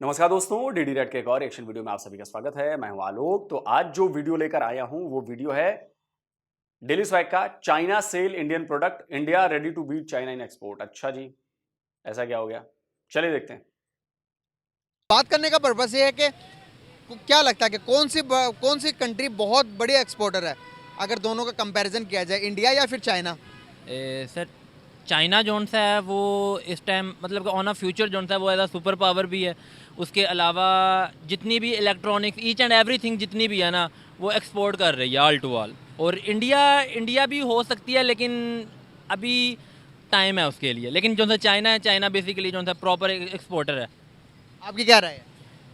नमस्कार दोस्तों, DD red के एक और एक्शन वीडियो में आप सभी का स्वागत है। मैं हूं आलोक। तो आज जो वीडियो लेकर आया हूं वो वीडियो है डेली स्वैग का China sale Indian product, India ready to beat China in export. अच्छा जी, ऐसा क्या हो गया? चलिए देखते हैं। बात करने का पर्पस ये है कि क्या लगता है कि कौन सी कंट्री बहुत बड़ी एक्सपोर्टर है, अगर दोनों का कंपैरिजन किया जाए, इंडिया या फिर चाइना? सर, चाइना जोन सा है वो इस टाइम, मतलब कि ऑन अ फ्यूचर जोन सा है वो एज अ सुपर पावर भी है। उसके अलावा जितनी भी इलेक्ट्रॉनिक्स ईच एंड एवरीथिंग जितनी भी है ना, वो एक्सपोर्ट कर रही है ऑल टू ऑल। और इंडिया भी हो सकती है, लेकिन अभी टाइम है उसके लिए। लेकिन जो सा चाइना है, चाइना बेसिकली जो सा प्रॉपर एक्सपोर्टर है। आपकी क्या राय है?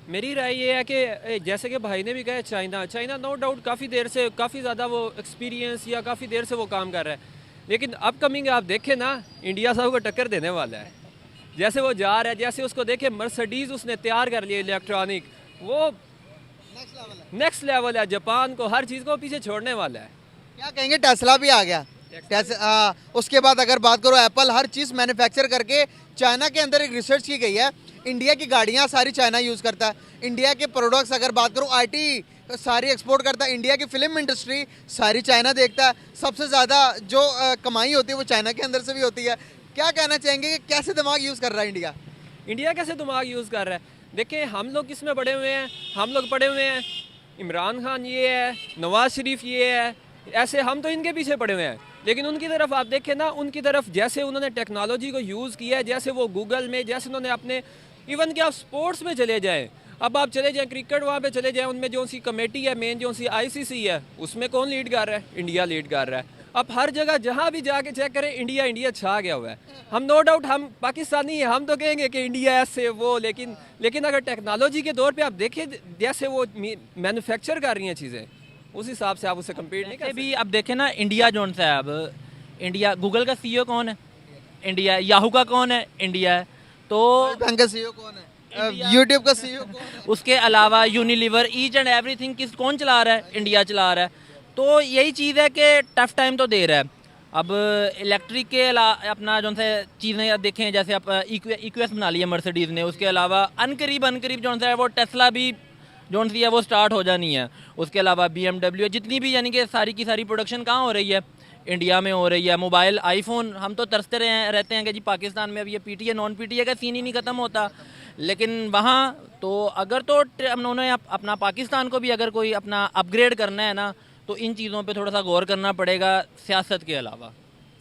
मेरी राय ये है कि जैसे कि भाई ने भी कहा, चाइना नो डाउट काफ़ी देर से, काफ़ी ज़्यादा वो एक्सपीरियंस या काफ़ी देर से वो काम कर रहा है। लेकिन अपकमिंग आप देखें ना, इंडिया साहब को टक्कर देने वाला है। जैसे वो जा रहा है, जैसे उसको देखे मर्सिडीज़ उसने तैयार कर लिया इलेक्ट्रॉनिक, वो नेक्स्ट लेवल है। जापान को, हर चीज़ को पीछे छोड़ने वाला है। क्या कहेंगे, टेस्ला भी आ गया। उसके बाद अगर बात करो, एप्पल हर चीज़ मैन्युफैक्चर करके चाइना के अंदर एक रिसर्च की गई है। इंडिया की गाड़ियाँ सारी चाइना यूज़ करता है। इंडिया के प्रोडक्ट्स अगर बात करूँ, आईटी सारी एक्सपोर्ट करता है। इंडिया की फिल्म इंडस्ट्री सारी चाइना देखता है। सबसे ज़्यादा जो कमाई होती है वो चाइना के अंदर से भी होती है। क्या कहना चाहेंगे कि कैसे दिमाग यूज़ कर रहा है इंडिया? इंडिया कैसे दिमाग यूज़ कर रहा है? देखिए, हम लोग किस में पड़े हुए हैं? हम लोग पड़े हुए हैं, इमरान खान ये है, नवाज शरीफ ये है, ऐसे हम तो इनके पीछे पड़े हुए हैं। लेकिन उनकी तरफ आप देखें ना, उनकी तरफ जैसे उन्होंने टेक्नोलॉजी को यूज़ किया है, जैसे वो गूगल में, जैसे उन्होंने अपने, इवन कि आप स्पोर्ट्स में चले जाएँ, अब आप चले जाएँ क्रिकेट वहाँ पे चले जाएँ, उनमें जो सी कमेटी है मेन, जो सी आईसीसी है, उसमें कौन लीड कर रहा है? इंडिया लीड कर रहा है। अब हर जगह जहाँ भी जाके चेक करें, इंडिया इंडिया छा गया हुआ है। हम नो डाउट हम पाकिस्तानी हैं, हम तो कहेंगे कि इंडिया ऐसे वो, लेकिन अगर टेक्नोलॉजी के दौर पे आप देखें, जैसे वो मैन्युफैक्चर कर रही हैं चीज़ें, उस हिसाब से आप उससे कम्पीट नहीं कर भी अब देखें ना, इंडिया जोन सा है। अब इंडिया, गूगल का सीईओ कौन है? इंडिया। याहू का कौन है? इंडिया है। तो बैंक का सीईओ कौन है? यूट्यूब का सीईओ कौन है? उसके अलावा यूनिलीवर, ईच एंड एवरीथिंग कौन चला रहा है? इंडिया चला रहा है। तो यही चीज़ है कि टफ टाइम तो दे रहा है। अब इलेक्ट्रिक के अपना जो सा चीज़ें अब देखें, जैसे आप इक्वेस बना लिया मर्सिडीज़ ने। उसके अलावा अनकरीब जो सा है वो टेस्ला भी जो सी है वो स्टार्ट हो जानी है। उसके अलावा BMW, जितनी भी यानी कि सारी की सारी प्रोडक्शन कहाँ हो रही है? इंडिया में हो रही है। मोबाइल, आईफोन, हम तो तरसते रहते हैं कि जी पाकिस्तान में अब ये पीटीए नॉन पीटीए का सीन ही नहीं ख़त्म होता। लेकिन वहाँ तो अगर तो उन्होंने अपना पाकिस्तान को भी अगर कोई अपना अपग्रेड करना है ना, तो इन चीज़ों पे थोड़ा सा गौर करना पड़ेगा, सियासत के अलावा।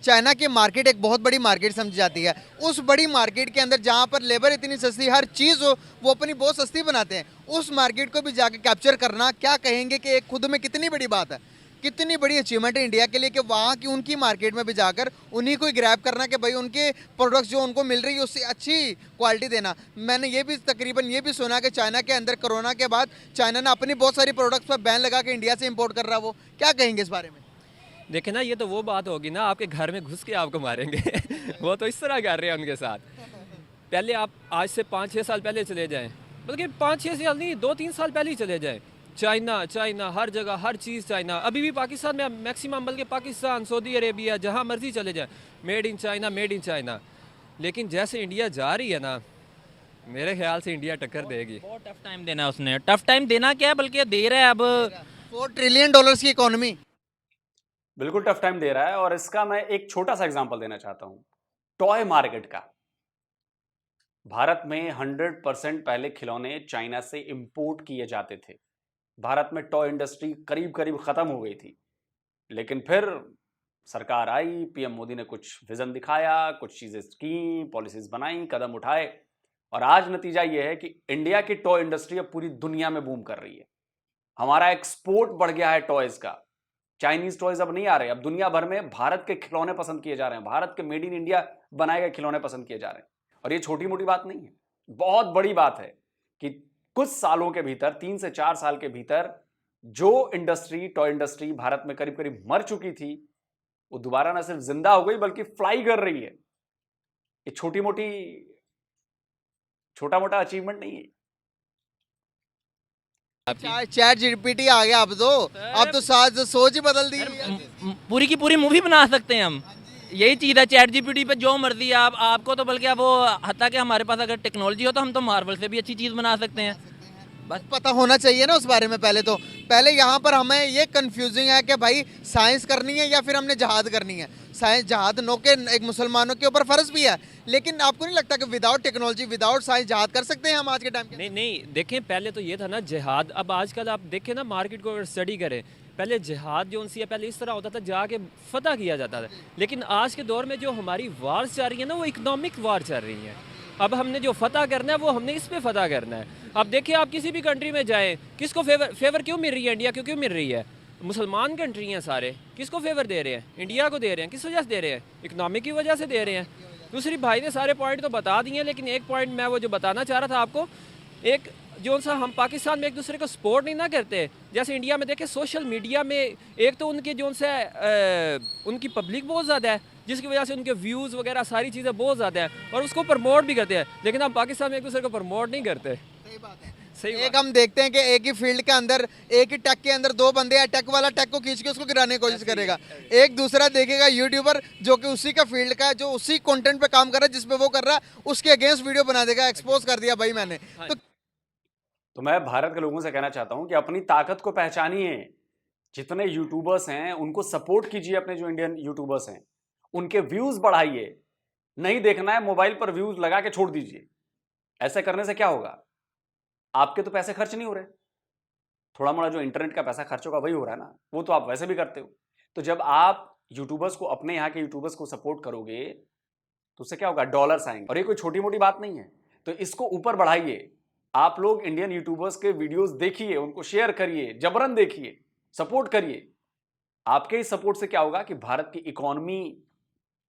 चाइना की मार्केट एक बहुत बड़ी मार्केट समझी जाती है। उस बड़ी मार्केट के अंदर जहाँ पर लेबर इतनी सस्ती, हर चीज़ हो वो अपनी बहुत सस्ती बनाते हैं, उस मार्केट को भी जाके कैप्चर करना, क्या कहेंगे कि एक खुद में कितनी बड़ी बात है, कितनी बड़ी अचीवमेंट है इंडिया के लिए कि वहाँ की उनकी मार्केट में भी जाकर उन्हीं को ग्रैब करना कि भाई उनके प्रोडक्ट्स जो उनको मिल रही है उससे अच्छी क्वालिटी देना। मैंने ये भी तकरीबन ये भी सुना कि चाइना के अंदर कोरोना के बाद चाइना ने अपनी बहुत सारी प्रोडक्ट्स पर बैन लगा के इंडिया से इम्पोर्ट कर रहा है। वो क्या कहेंगे इस बारे में? देखे ना, ये तो वो बात होगी ना, आपके घर में घुस के आपको मारेंगे। वो तो इस तरह कर रहे हैं उनके साथ। पहले आप आज से 5-6 साल पहले चले जाएं, बल्कि 5-6 साल नहीं, 2-3 साल पहले ही चले जाएं, चाइना हर जगह, हर चीज़ चाइना। अभी भी पाकिस्तान में मैक्सिमम, बल्कि पाकिस्तान, सऊदी अरेबिया, जहाँ मर्जी चले जाएं, made in China, made in China. लेकिन जैसे इंडिया जा रही है ना, मेरे ख्याल से इंडिया टक्कर देगी। बहुत टफ टाइम देना है उसने। टफ टाइम देना क्या है, बल्कि दे रहा है। अब $4 ट्रिलियन की इकोनॉमी। बिल्कुल टफ टाइम दे रहा है। और इसका मैं एक छोटा सा एग्जाम्पल देना चाहता हूं, टॉय मार्केट का। भारत में 100% पहले खिलौने चाइना से इंपोर्ट किए जाते थे। भारत में टॉय इंडस्ट्री करीब करीब खत्म हो गई थी। लेकिन फिर सरकार आई, पीएम मोदी ने कुछ विजन दिखाया, कुछ चीजें की, पॉलिसीज बनाई, कदम उठाए, और आज नतीजा यह है कि इंडिया की टॉय इंडस्ट्री अब पूरी दुनिया में बूम कर रही है। हमारा एक्सपोर्ट बढ़ गया है टॉयज का। चाइनीज टॉयज अब नहीं आ रहे, अब दुनिया भर में भारत के खिलौने पसंद किए जा रहे हैं, भारत के मेड इन इंडिया बनाए गए खिलौने पसंद किए जा रहे हैं। और ये छोटी मोटी बात नहीं है, बहुत बड़ी बात है कि कुछ सालों के भीतर, 3 से 4 साल के भीतर, जो इंडस्ट्री, टॉय इंडस्ट्री भारत में करीब करीब मर चुकी थी, वो दोबारा ना सिर्फ जिंदा हो गई बल्कि फ्लाई कर रही है। ये छोटा मोटा अचीवमेंट नहीं है। चैट जीपीटी आ गया अब तो साज सोच ही बदल दी। पूरी की पूरी मूवी बना सकते हैं हम। यही चीज़ है, चैट जीपीटी पे जो मर्जी आप आपको तो बल्कि अब वो हत्ता कि हमारे पास अगर टेक्नोलॉजी हो तो हम तो मार्वल से भी अच्छी चीज़ बना सकते हैं। बस पता होना चाहिए ना उस बारे में। पहले यहाँ पर हमें ये कंफ्यूजिंग है कि भाई साइंस करनी है या फिर हमने जहाद करनी है। साइंस जहाद नो के एक मुसलमानों के ऊपर फ़र्ज भी है, लेकिन आपको नहीं लगता कि विदाउट टेक्नोलॉजी विदाउट साइंस जहाद कर सकते हैं हम आज के टाइम के? नहीं नहीं, देखें पहले तो ये था ना जिहाद। अब आजकल आप देखें ना मार्केट को अगर स्टडी करें, पहले जिहाद जो उनसी है पहले इस तरह होता था जाके फतह किया जाता था, लेकिन आज के दौर में जो हमारी वार्स चल रही है ना वो इकनॉमिक वार चल रही है। अब हमने जो फतह करना है वो हमने इस पे फतह करना है। अब देखिए आप किसी भी कंट्री में जाएं, किसको फेवर क्यों मिल रही है? इंडिया क्यों मिल रही है? मुसलमान कंट्री हैं सारे, किसको फेवर दे रहे हैं? इंडिया को दे रहे हैं। किस वजह से दे रहे हैं? इकनॉमिक की वजह से दे रहे हैं। दूसरी भाई ने सारे पॉइंट तो बता दिए, लेकिन एक पॉइंट मैं वो जो बताना चाह रहा था आपको, एक जो सा हम पाकिस्तान में एक दूसरे को सपोर्ट नहीं ना करते, जैसे इंडिया में देखें सोशल मीडिया में एक तो उनके जो सा उनकी पब्लिक बहुत ज़्यादा है, जिसकी वजह से उनके व्यूज़ वगैरह सारी चीज़ें बहुत ज़्यादा है और उसको प्रमोट भी करते हैं, लेकिन हम पाकिस्तान में एक दूसरे को प्रमोट नहीं करते। सही बात है। सही एक हम देखते हैं कि एक ही फील्ड के अंदर एक ही टेक के अंदर दो बंदे हैं, टेक वाला टेक को खींच के उसको गिराने की कोशिश करेगा, एक दूसरा देखेगा यूट्यूबर जो कि उसी का फील्ड का है, जो उसी कंटेंट पे काम कर रहा है जिस पे वो कर रहा है, उसके अगेंस्ट वीडियो बना देगा, एक्सपोज कर दिया भाई मैंने। तो मैं भारत के लोगों से कहना चाहता हूं कि अपनी ताकत को पहचानिए। जितने यूट्यूबर्स हैं उनको सपोर्ट कीजिए, अपने जो इंडियन यूट्यूबर्स हैं उनके व्यूज बढ़ाइए। नहीं देखना है मोबाइल पर व्यूज लगा के छोड़ दीजिए। ऐसे करने से क्या होगा? आपके तो पैसे खर्च नहीं हो रहे, थोड़ा मोड़ा जो इंटरनेट का पैसा खर्च होगा वही हो रहा है ना, वो तो आप वैसे भी करते हो। तो जब आप यूट्यूबर्स को, अपने यहाँ के यूट्यूबर्स को सपोर्ट करोगे तो उससे क्या होगा? डॉलर्स आएंगे। और ये कोई छोटी मोटी बात नहीं है, तो इसको ऊपर बढ़ाइए। आप लोग इंडियन यूट्यूबर्स के वीडियोस देखिए, उनको शेयर करिए, जबरन देखिए, सपोर्ट करिए। आपके इस सपोर्ट से क्या होगा कि भारत की इकोनॉमी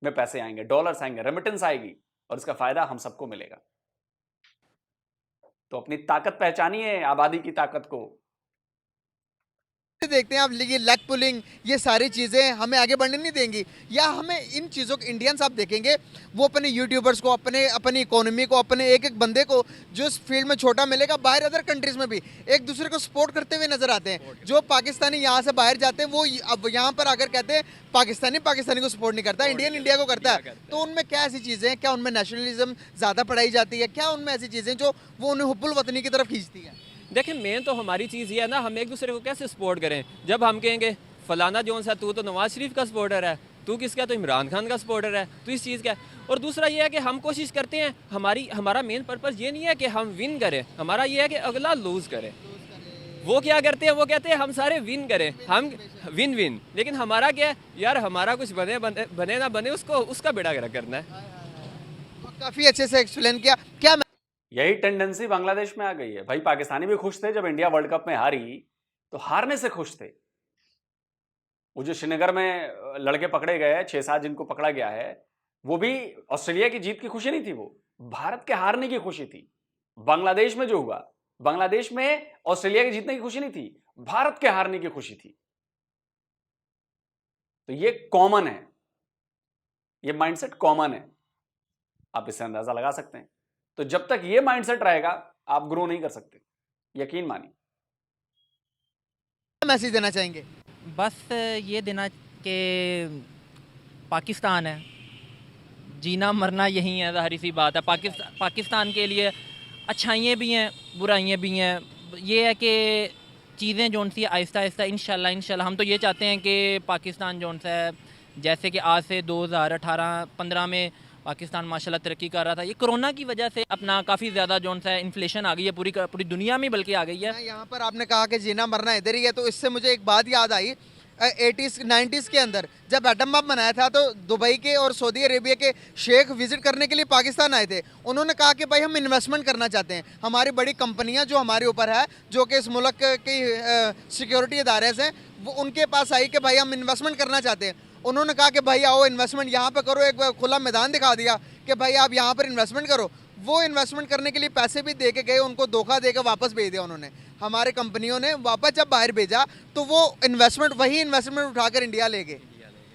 में पैसे आएंगे, डॉलर्स आएंगे, रेमिटेंस आएगी और इसका फायदा हम सबको मिलेगा। तो अपनी ताकत पहचानिए, आबादी की ताकत को। देखते हैं आप, ये लेग पुलिंग, ये सारी चीज़ें हमें आगे बढ़ने नहीं देंगी, या हमें इन चीज़ों को, इंडियंस आप देखेंगे वो अपने यूट्यूबर्स को, अपनी इकोनॉमी को, अपने एक एक बंदे को जो इस फील्ड में छोटा मिलेगा, बाहर अदर कंट्रीज़ में भी एक दूसरे को सपोर्ट करते हुए नजर आते हैं। जो पाकिस्तानी यहाँ से बाहर जाते हैं वो अब यहाँ पर आकर कहते हैं पाकिस्तानी को सपोर्ट नहीं करता, इंडियन इंडिया को करता है। तो उनमें क्या ऐसी चीज़ें हैं, क्या उनमें नेशनलिज्म ज़्यादा पढ़ाई जाती है, क्या उनमें ऐसी चीज़ें जो वो उन्हें हुब्बुल वतनी की तरफ खींचती है? देखें मेन तो हमारी चीज़ ये है ना, हम एक दूसरे को कैसे सपोर्ट करें। जब हम कहेंगे फलाना जोन सा तू तो नवाज शरीफ का सपोर्टर है, तू किसका? तो इमरान खान का सपोर्टर है, तो इस चीज़ का है। और दूसरा ये है कि हम कोशिश करते हैं, हमारा मेन पर्पज़ ये नहीं है कि हम विन करें, हमारा ये है कि अगला लूज़ करे। वो क्या करते हैं? वो कहते हैं हम सारे विन करें, हम विन। लेकिन हमारा क्या है यार, हमारा कुछ बने ना बने उसका बेड़ा गर्क करना है। काफ़ी अच्छे से एक्सप्लेन किया। क्या यही टेंडेंसी बांग्लादेश में आ गई है। भाई पाकिस्तानी भी खुश थे जब इंडिया वर्ल्ड कप में हारी, तो हारने से खुश थे। वो जो श्रीनगर में लड़के पकड़े गए 6-7 जिनको पकड़ा गया है, वो भी ऑस्ट्रेलिया की जीत की खुशी नहीं थी, वो भारत के हारने की खुशी थी। बांग्लादेश में जो हुआ, बांग्लादेश में ऑस्ट्रेलिया के जीतने की खुशी नहीं थी, भारत के हारने की खुशी थी। तो ये कॉमन है, ये माइंडसेट कॉमन है, आप इससे अंदाजा लगा सकते हैं। तो जब तक ये माइंडसेट रहेगा आप ग्रो नहीं कर सकते, यकीन मानिए। मैसेज देना चाहेंगे? बस ये देना कि पाकिस्तान है, जीना मरना यही है, ज़ाहिर सी बात है। पाकिस्तान के लिए अच्छाइयाँ भी हैं, बुराइयाँ भी हैं। ये है कि चीज़ें जो सी आहिस्ता आहिस्ता इंशाल्लाह हम तो ये चाहते हैं कि पाकिस्तान जो सा है, जैसे कि आज से 2018-15 में पाकिस्तान माशाल्लाह तरक्की कर रहा था, ये कोरोना की वजह से अपना काफ़ी ज़्यादा जो सा इन्फ्लेशन आ गई है पूरी दुनिया में, बल्कि आ गई है। यहाँ पर आपने कहा कि जीना मरना इधर ही है, तो इससे मुझे एक बात याद आई। 80s-90s के अंदर जब एटम बम बनाया था, तो दुबई के और सऊदी अरेबिया के शेख विजिट करने के लिए पाकिस्तान आए थे। उन्होंने कहा कि भाई हम इन्वेस्टमेंट करना चाहते हैं, हमारी बड़ी कंपनियां जो हमारे ऊपर है, जो कि इस मुल्क की सिक्योरिटी इदारे हैं, वो उनके पास आई कि भाई हम इन्वेस्टमेंट करना चाहते हैं। उन्होंने कहा कि भाई आओ इन्वेस्टमेंट यहाँ पे करो, एक खुला मैदान दिखा दिया कि भाई आप यहाँ पर इन्वेस्टमेंट करो। वो इन्वेस्टमेंट करने के लिए पैसे भी दे के गए, उनको धोखा दे के वापस भेज दिया उन्होंने। हमारे कंपनियों ने वापस जब बाहर भेजा तो वो वही इन्वेस्टमेंट उठाकर इंडिया ले गए।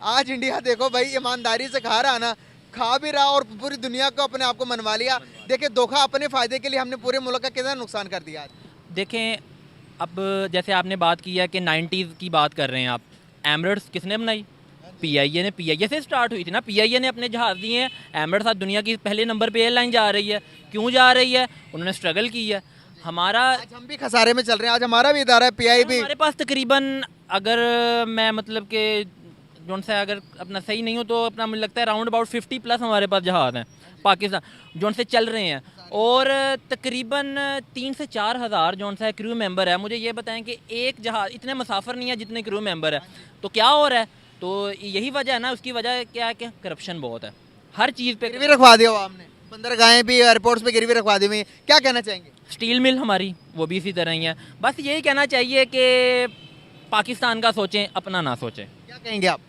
आज इंडिया देखो भाई ईमानदारी से खा रहा ना, खा भी रहा और पूरी दुनिया को अपने आप को मनवा लिया। देखिए धोखा अपने फ़ायदे के लिए हमने पूरे मुल्क का कितना नुकसान कर दिया। देखें अब जैसे आपने बात की है कि 90s की बात कर रहे हैं आप, एमरेट्स किसने बनाई? पीआईए ने, पीआईए से स्टार्ट हुई थी ना, पीआईए ने अपने जहाज़ दिए हैं, एमिरेट्स साथ दुनिया की पहले नंबर पे एयरलाइन जा रही है। क्यों जा रही है? उन्होंने स्ट्रगल की है। हमारा आज हम भी खसारे में चल रहे हैं, आज हमारा भी इदारा है पीआई भी। हमारे पास तकरीबन, अगर मैं मतलब कि जोन से अगर अपना सही नहीं हो तो अपना मुझे लगता है राउंड अबाउट 50 प्लस हमारे पास जहाज़ हैं पाकिस्तान जोन से चल रहे हैं, और तकरीबन 3 से 4 हज़ार जोन सा क्रू मेंबर है। मुझे ये बताएं कि एक जहाज़ इतने मुसाफिर नहीं है जितने क्रू मेंबर है, तो क्या हो रहा है? तो यही वजह है ना, उसकी वजह क्या है कि करप्शन बहुत है हर चीज़ पे। गिरवी रखवा दिया हुआ हमने, बंदरगाहें भी एयरपोर्ट्स पे गिरवी रखवा दी हुई हैं। क्या कहना चाहेंगे? स्टील मिल हमारी वो भी इसी तरह ही है। बस यही कहना चाहिए कि पाकिस्तान का सोचें, अपना ना सोचें। क्या कहेंगे आप?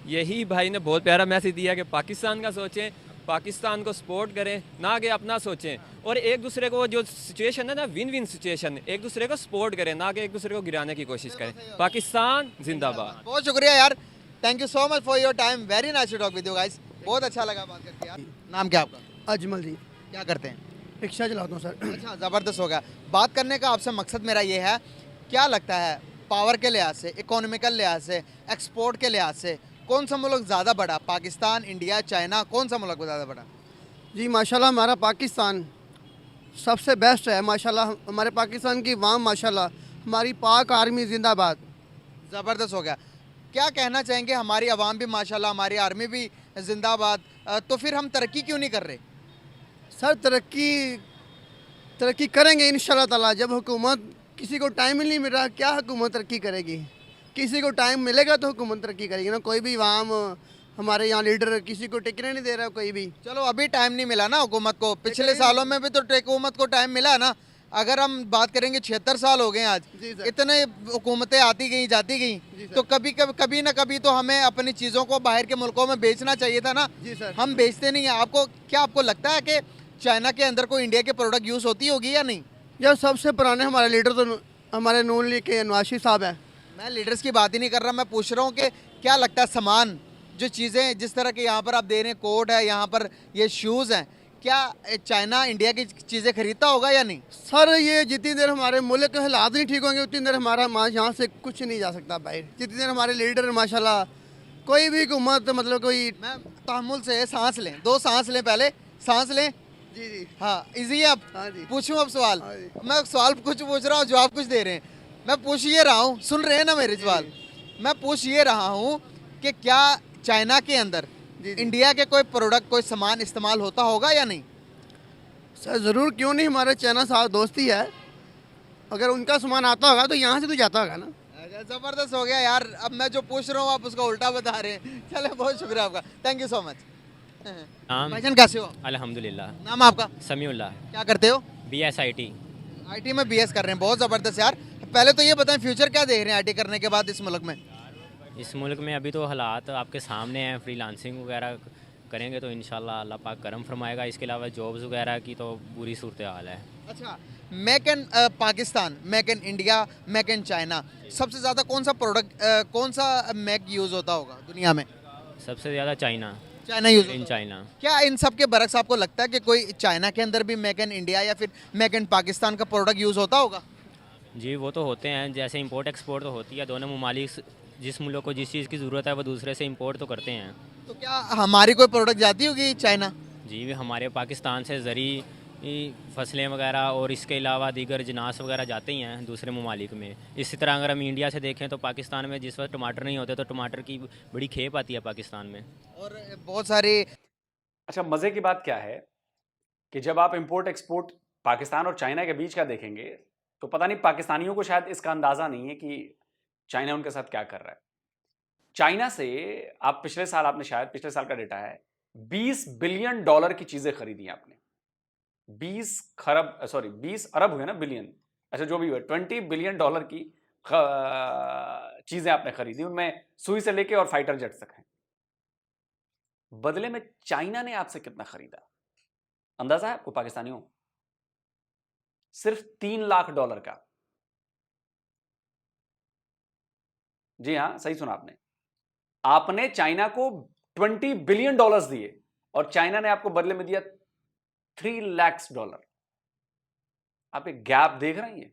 यही भाई ने बहुत प्यारा मैसेज दिया कि पाकिस्तान का सोचें, पाकिस्तान को सपोर्ट करें, ना कि अपना सोचें, और एक दूसरे को जो सिचुएशन है ना, विन विन सिचुएशन, एक दूसरे को सपोर्ट करें, ना कि एक दूसरे को गिराने की कोशिश करें। पाकिस्तान जिंदाबाद। बहुत शुक्रिया यार, thank you so much for your time, very nice to talk with you guys. बहुत अच्छा लगा बात करके यार। नाम क्या आपका? अजमल जी, क्या करते हैं? रिक्शा चलाता हूँ सर। अच्छा, ज़बरदस्त हो गया। बात करने का आपसे मकसद मेरा ये है, क्या लगता है पावर के लिहाज से, इकोनॉमिकल लिहाज से, एक्सपोर्ट के लिहाज से कौन सा मुल्क ज़्यादा बड़ा? पाकिस्तान, इंडिया, चाइना, कौन सा मुल्क ज़्यादा बड़ा? जी माशाल्लाह हमारा पाकिस्तान सबसे बेस्ट है माशाल्लाह। हमारे पाकिस्तान की वाम माशाल्लाह, हमारी पाक आर्मी जिंदाबाद। ज़बरदस्त हो गया। क्या कहना चाहेंगे? हमारी आवाम भी माशाल्लाह, हमारी आर्मी भी जिंदाबाद, तो फिर हम तरक्की क्यों नहीं कर रहे? सर तरक्की करेंगे इंशाल्लाह ताला। जब हुकूमत, किसी को टाइम ही नहीं मिल रहा, क्या हुकूमत तरक्की करेगी? किसी को टाइम मिलेगा तो हुकूमत तरक्की करेगी ना। कोई भी वाम हमारे यहाँ लीडर किसी को टिकने नहीं दे रहा कोई भी। चलो अभी टाइम नहीं मिला ना हुकूमत को, पिछले सालों में भी तो हुकूमत को टाइम मिला है ना। अगर हम बात करेंगे 76 साल हो गए आज, जी सर। इतने हुकूमतें आती गई जाती जी गई, सर। तो कभी ना कभी तो हमें अपनी चीज़ों को बाहर के मुल्कों में बेचना चाहिए था ना। जी सर। हम बेचते नहीं हैं। आपको लगता है कि चाइना के अंदर कोई इंडिया के प्रोडक्ट यूज़ होती होगी या नहीं? यार सबसे पुराने हमारे लीडर तो हमारे नून लीग के नवाज शरीफ साहब हैं। मैं लीडर्स की बात ही नहीं कर रहा, मैं पूछ रहा हूँ कि क्या लगता है सामान, जो चीज़ें जिस तरह के यहाँ पर आप दे रहे हैं, कोट है यहाँ पर, ये शूज़ हैं, क्या चाइना इंडिया की चीज़ें खरीदता होगा या नहीं? सर ये जितनी देर हमारे मुल्क के हालात नहीं ठीक होंगे उतनी देर हमारा यहाँ से कुछ नहीं जा सकता बाहर। जितनी देर हमारे लीडर माशाल्लाह, कोई भी हुकूमत मतलब कोई। मैं तहमुल से सांस लें, 2 सांस लें, पहले सांस लें। जी जी हाँ, इजी है। अब हाँ जी। पूछूं अब सवाल? हाँ जी। मैं सवाल कुछ पूछ रहा हूँ, जवाब कुछ दे रहे हैं। मैं पूछ ये रहा हूँ, सुन रहे हैं ना मेरे सवाल? मैं पूछ ये रहा हूँ कि क्या चाइना के अंदर जी जी। इंडिया के कोई प्रोडक्ट, कोई सामान इस्तेमाल होता होगा या नहीं? सर ज़रूर, क्यों नहीं, हमारे चाइना साथ दोस्ती है। अगर उनका सामान आता होगा तो यहाँ से तो जाता होगा ना। ज़बरदस्त हो गया यार। अब मैं जो पूछ रहा हूँ आप उसका उल्टा बता रहे हैं। चले, बहुत शुक्रिया आपका, थैंक यू सो मच। नाम भाईजान कैसे हो? अल्हम्दुलिल्लाह। नाम आपका? समीउल्लाह। क्या करते हो? BSIT। आईटी में बीएस कर रहे हैं, बहुत ज़बरदस्त यार। पहले तो ये बताएं, फ्यूचर क्या देख रहे हैं आईटी करने के बाद इस मुल्क में? इस मुल्क में अभी तो हालात आपके सामने हैं, फ्रीलांसिंग वगैरह करेंगे तो इंशाल्लाह अल्लाह पाक करम फरमाएगा। इसके अलावा जॉब्स वगैरह की तो बुरी सूरत हाल है। अच्छा, make in Pakistan, make in India, make in China, सबसे ज़्यादा कौन सा प्रोडक्ट, कौन सा मेक यूज़ होता होगा दुनिया में? सबसे ज़्यादा चाइना, चाइना यूज़ इन होता होगा। चाइना। क्या इन सब के बरक्स आपको लगता है कि कोई चाइना के अंदर भी मेक इन इंडिया या फिर मेक इन पाकिस्तान का प्रोडक्ट यूज़ होता होगा? जी वो तो होते हैं, जैसे इंपोर्ट एक्सपोर्ट तो होती है। दोनों ममालिक जिस मुल्क को जिस चीज़ की ज़रूरत है वो दूसरे से इंपोर्ट तो करते हैं। तो क्या हमारी कोई प्रोडक्ट जाती होगी चाइना? जी हमारे पाकिस्तान से ज़री फसलें वगैरह और इसके अलावा दीगर जनास वगैरह जाते ही हैं दूसरे ममालिक में। इसी तरह अगर हम इंडिया से देखें तो पाकिस्तान में जिस वक्त टमाटर नहीं होते तो टमाटर की बड़ी खेप आती है पाकिस्तान में। और बहुत सारे। अच्छा, मज़े की बात क्या है कि जब आप इंपोर्ट एक्सपोर्ट पाकिस्तान और चाइना के बीच का देखेंगे तो पता नहीं पाकिस्तानियों को शायद इसका अंदाज़ा नहीं है कि चाइना उनके साथ क्या कर रहा है। चाइना से आप पिछले साल, आपने शायद पिछले साल का डेटा है, $20 बिलियन की चीज़ें खरीदी आपने। 20 अरब हुए ना, बिलियन, अच्छा जो भी हुए, $20 बिलियन की चीज़ें आपने खरीदी, उनमें सुई से लेके और फाइटर जेट्स तक हैं। बदले में चाइना ने आपसे कितना खरीदा, अंदाजा है आपको पाकिस्तानियों? सिर्फ $3 लाख का। जी हां, सही सुना आपने। आपने चाइना को $20 बिलियन दिए और चाइना ने आपको बदले में दिया $3 लाख। आप एक गैप देख रहे हैं,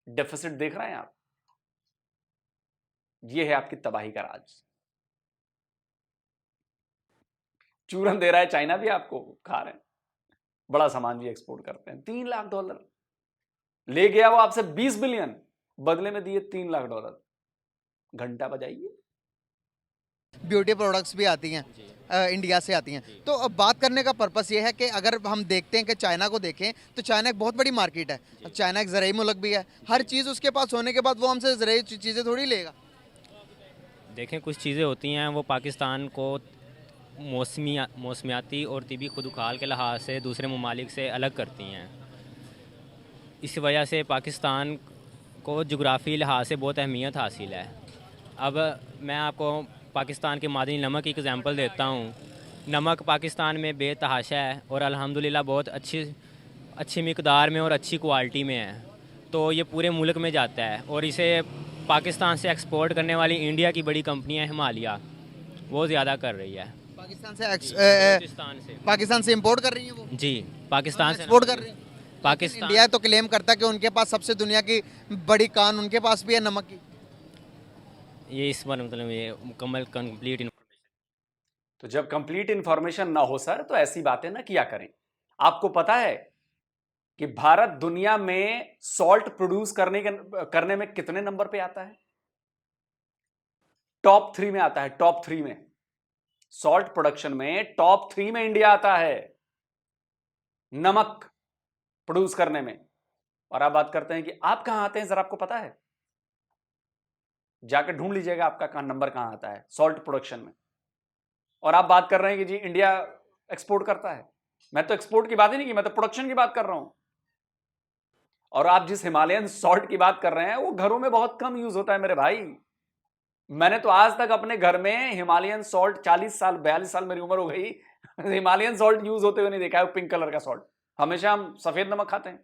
डेफिसिट देख रहे हैं आप? ये है आपकी तबाही का राज। चूरन दे रहा है चाइना भी, आपको खा रहे हैं, बड़ा सामान भी एक्सपोर्ट करते हैं। $3 लाख ले गया वो आपसे 20 बिलियन, बदले में दिए $3 लाख। घंटा बजाइए। ब्यूटी प्रोडक्ट्स भी आती हैं इंडिया से आती हैं। तो अब बात करने का पर्पस ये है कि अगर हम देखते हैं कि चाइना को देखें तो चाइना एक बहुत बड़ी मार्केट है। अब चाइना एक ज़राई मुल्क भी है, हर चीज़ उसके पास होने के बाद वो हमसे ज़राई चीज़ें थोड़ी लेगा। देखें कुछ चीज़ें होती हैं वो पाकिस्तान को मौसमियाती और तिबी खुदुखाल के लिहाज से दूसरे ममालिक से अलग करती हैं। इस वजह से पाकिस्तान को जोग्राफी लिहाज से बहुत अहमियत हासिल है। अब मैं आपको पाकिस्तान के मादनी नमक की एग्ज़ाम्पल देता हूँ। नमक पाकिस्तान में बेतहाशा है और अल्हम्दुलिल्लाह बहुत अच्छी मिकदार में और अच्छी क्वालिटी में है। तो ये पूरे मुल्क में जाता है और इसे पाकिस्तान से एक्सपोर्ट करने वाली इंडिया की बड़ी कंपनियां हिमालय वो ज़्यादा कर रही है। पाकिस्तान से इंपोर्ट कर रही है वो। जी, पाकिस्तान से एक्सपोर्ट कर रही है। पाकिस्तान इंडिया तो क्लेम करता है कि उनके पास सबसे दुनिया की बड़ी कान उनके पास भी है नमक की। ये इस बार मतलब ये मुकम्मल कंप्लीट तो जब कंप्लीट इंफॉर्मेशन ना हो सर तो ऐसी बातें ना किया करें। आपको पता है कि भारत दुनिया में सॉल्ट प्रोड्यूस करने में कितने नंबर पे आता है? टॉप 3 में आता है, टॉप 3 में। सॉल्ट प्रोडक्शन में टॉप 3 में इंडिया आता है नमक प्रोड्यूस करने में। और आप बात करते हैं कि आप कहां आते हैं, जरा आपको पता है? जाकर ढूंढ लीजिएगा आपका नंबर कहां आता है सॉल्ट प्रोडक्शन में। और आप बात कर रहे हैं कि जी इंडिया एक्सपोर्ट करता है। मैं तो एक्सपोर्ट की बात ही नहीं की, मैं तो प्रोडक्शन की बात कर रहा हूं। और आप जिस हिमालयन सॉल्ट की बात कर रहे हैं वो घरों में बहुत कम यूज होता है मेरे भाई। मैंने तो आज तक अपने घर में हिमालयन सॉल्ट 40 साल 42 साल मेरी उम्र हो गई हिमालयन सॉल्ट यूज होते हुए नहीं देखा है। पिंक कलर का सॉल्ट, हमेशा हम सफेद नमक खाते हैं।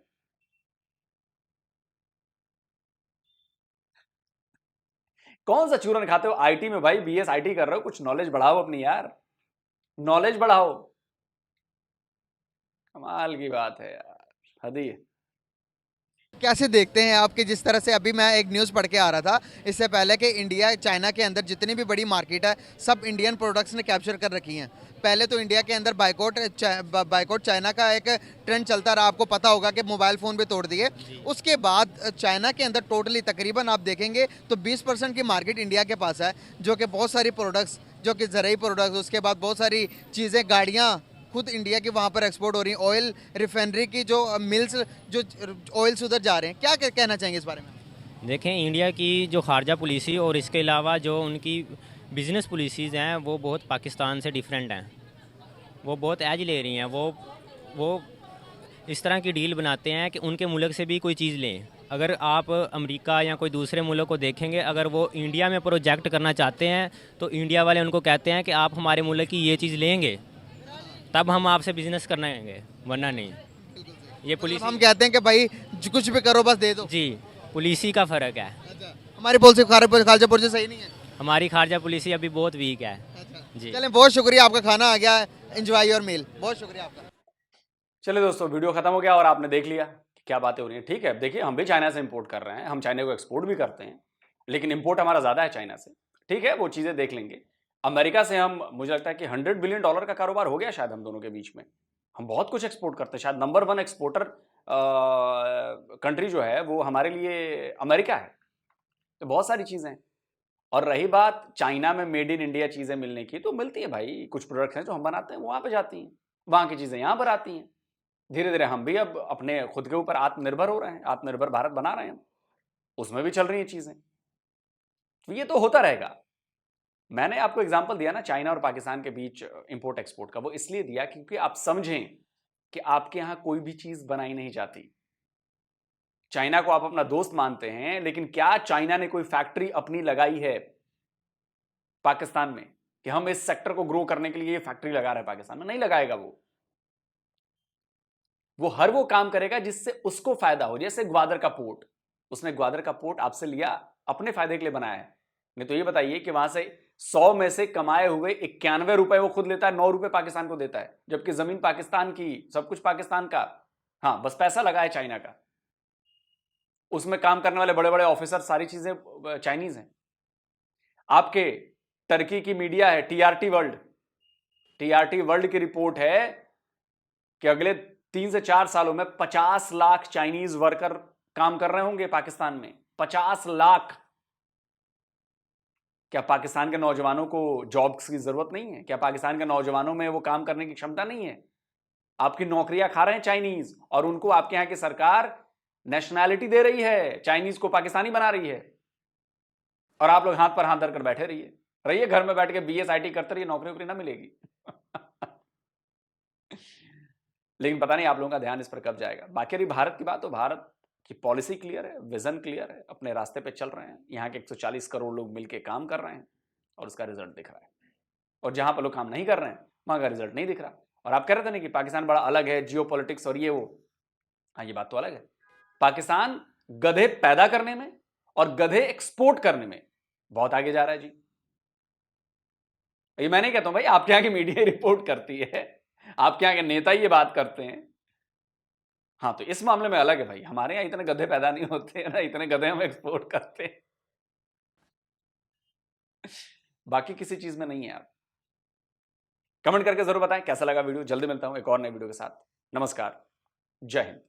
कौन सा चूरन खाते हो? आईटी में भाई, बीएस आईटी कर रहे हो, कुछ नॉलेज बढ़ाओ अपनी यार, नॉलेज बढ़ाओ। कमाल की बात है यार, हद ही है। कैसे देखते हैं आप कि जिस तरह से अभी मैं एक न्यूज़ पढ़ के आ रहा था इससे पहले कि इंडिया चाइना के अंदर जितनी भी बड़ी मार्केट है सब इंडियन प्रोडक्ट्स ने कैप्चर कर रखी हैं। पहले तो इंडिया के अंदर बाइकआउट चाइना का एक ट्रेंड चलता रहा, आपको पता होगा कि मोबाइल फ़ोन भी तोड़ दिए। उसके बाद चाइना के अंदर टोटली तकरीबन आप देखेंगे तो 20% की मार्केट इंडिया के पास है, जो कि बहुत सारी प्रोडक्ट्स, जो कि ज़रूरी प्रोडक्ट्स, उसके बाद बहुत सारी चीज़ें, गाड़ियाँ खुद इंडिया की वहाँ पर एक्सपोर्ट हो रही हैं। ऑयल रिफाइनरी की जो मिल्स, जो ऑयल्स उधर जा रहे हैं, क्या कहना चाहेंगे इस बारे में? देखें इंडिया की जो खारजा पॉलिसी और इसके अलावा जो उनकी बिज़नेस पॉलिसीज़ हैं वो बहुत पाकिस्तान से डिफरेंट हैं। वो बहुत एज ले रही हैं। वो इस तरह की डील बनाते हैं कि उनके मुल्क से भी कोई चीज़ लें। अगर आप अमेरिका या कोई दूसरे मुल्क को देखेंगे, अगर वो इंडिया में प्रोजेक्ट करना चाहते हैं तो इंडिया वाले उनको कहते हैं कि आप हमारे मुल्क की ये चीज़ लेंगे तब हम आपसे बिजनेस करनाएंगे, वरना नहीं। ये पुलिस हम कहते हैं कि भाई कुछ भी करो बस दे दो। जी, पुलिसी का फ़र्क है। हमारी पॉलिसी खारजा पॉलिसी सही नहीं है। हमारी खारजा पुलिसी अभी बहुत वीक है। जी चलें, बहुत शुक्रिया, आपका खाना आ गया है, एंजॉय योर मील। बहुत शुक्रिया आपका। चलिए दोस्तों, वीडियो खत्म हो गया और आपने देख लिया कि क्या बातें हो रही हैं। ठीक है, देखिए हम भी चाइना से इंपोर्ट कर रहे हैं, हम चाइना को एक्सपोर्ट भी करते हैं, लेकिन इंपोर्ट हमारा ज़्यादा है चाइना से। ठीक है, वो चीज़ें देख लेंगे। अमेरिका से हम, मुझे लगता है कि $100 बिलियन का कारोबार हो गया शायद हम दोनों के बीच में। हम बहुत कुछ एक्सपोर्ट करते हैं, शायद नंबर 1 एक्सपोर्टर कंट्री जो है वो हमारे लिए अमेरिका है। तो बहुत सारी चीज़ें हैं। और रही बात चाइना में मेड इन इंडिया चीज़ें मिलने की, तो मिलती है भाई। कुछ प्रोडक्ट्स हैं जो हम बनाते हैं वो वहाँ पे जाती हैं, वहाँ की चीज़ें यहाँ पर आती हैं। धीरे धीरे हम भी अब अपने खुद के ऊपर आत्मनिर्भर हो रहे हैं, आत्मनिर्भर भारत बना रहे हैं हम, उसमें भी चल रही हैं चीज़ें। तो ये तो होता रहेगा। मैंने आपको एग्जांपल दिया ना चाइना और पाकिस्तान के बीच इंपोर्ट एक्सपोर्ट का, वो इसलिए दिया क्योंकि आप समझें कि आपके यहाँ कोई भी चीज़ बनाई नहीं जाती। चाइना को आप अपना दोस्त मानते हैं, लेकिन क्या चाइना ने कोई फैक्ट्री अपनी लगाई है पाकिस्तान में कि हम इस सेक्टर को ग्रो करने के लिए ये फैक्ट्री लगा रहे हैं पाकिस्तान में? नहीं लगाएगा वो हर वो काम करेगा जिससे उसको फायदा हो। जैसे ग्वादर का पोर्ट, उसने ग्वादर का पोर्ट आपसे लिया, अपने फायदे के लिए बनाया है। नहीं तो ये बताइए कि वहां से 100 में से कमाए हुए 91 रुपए वो खुद लेता है, 9 रुपए पाकिस्तान को देता है, जबकि जमीन पाकिस्तान की, सब कुछ पाकिस्तान का। हाँ, बस पैसा लगा है चाइना का। उसमें काम करने वाले बड़े बड़े ऑफिसर, सारी चीजें चाइनीज हैं। आपके टर्की की मीडिया है टीआरटी वर्ल्ड, टीआरटी वर्ल्ड की रिपोर्ट है कि अगले 3 से 4 सालों में 50 लाख चाइनीज वर्कर काम कर रहे होंगे पाकिस्तान में। 50 लाख। क्या पाकिस्तान के नौजवानों को जॉब्स की जरूरत नहीं है? क्या पाकिस्तान के नौजवानों में वो काम करने की क्षमता नहीं है? आपकी नौकरियां खा रहे हैं चाइनीज, और उनको आपके यहां की सरकार नेशनैलिटी दे रही है, चाइनीज को पाकिस्तानी बना रही है, और आप लोग हाथ पर हाथ धरकर बैठे रहिए घर में बैठ के बीएसआईटी करते रहिए, नौकरी ना मिलेगी। लेकिन पता नहीं आप लोगों का ध्यान इस पर कब जाएगा। बाकी रही भारत की बात, तो भारत की पॉलिसी क्लियर है, विजन क्लियर है, अपने रास्ते पे चल रहे हैं। यहाँ के 140 करोड़ लोग मिलकर काम कर रहे हैं और उसका रिजल्ट दिख रहा है। और जहां पर लोग काम नहीं कर रहे हैं वहां का रिजल्ट नहीं दिख रहा। और आप कह रहे थे ना कि पाकिस्तान बड़ा अलग है, जियो पॉलिटिक्स और ये वो, हाँ ये बात तो अलग है। पाकिस्तान गधे पैदा करने में और गधे एक्सपोर्ट करने में बहुत आगे जा रहा है जी। ये मैं नहीं कहता हूं भाई, आपके यहां की मीडिया रिपोर्ट करती है, आपके यहां के नेता ये बात करते हैं। हाँ तो इस मामले में अलग है भाई, हमारे यहां इतने गधे पैदा नहीं होते ना, इतने गधे हम एक्सपोर्ट करते हैं। बाकी किसी चीज में नहीं है। आप कमेंट करके जरूर बताएं कैसा लगा वीडियो। जल्दी मिलता हूं एक और नए वीडियो के साथ। नमस्कार, जय हिंद।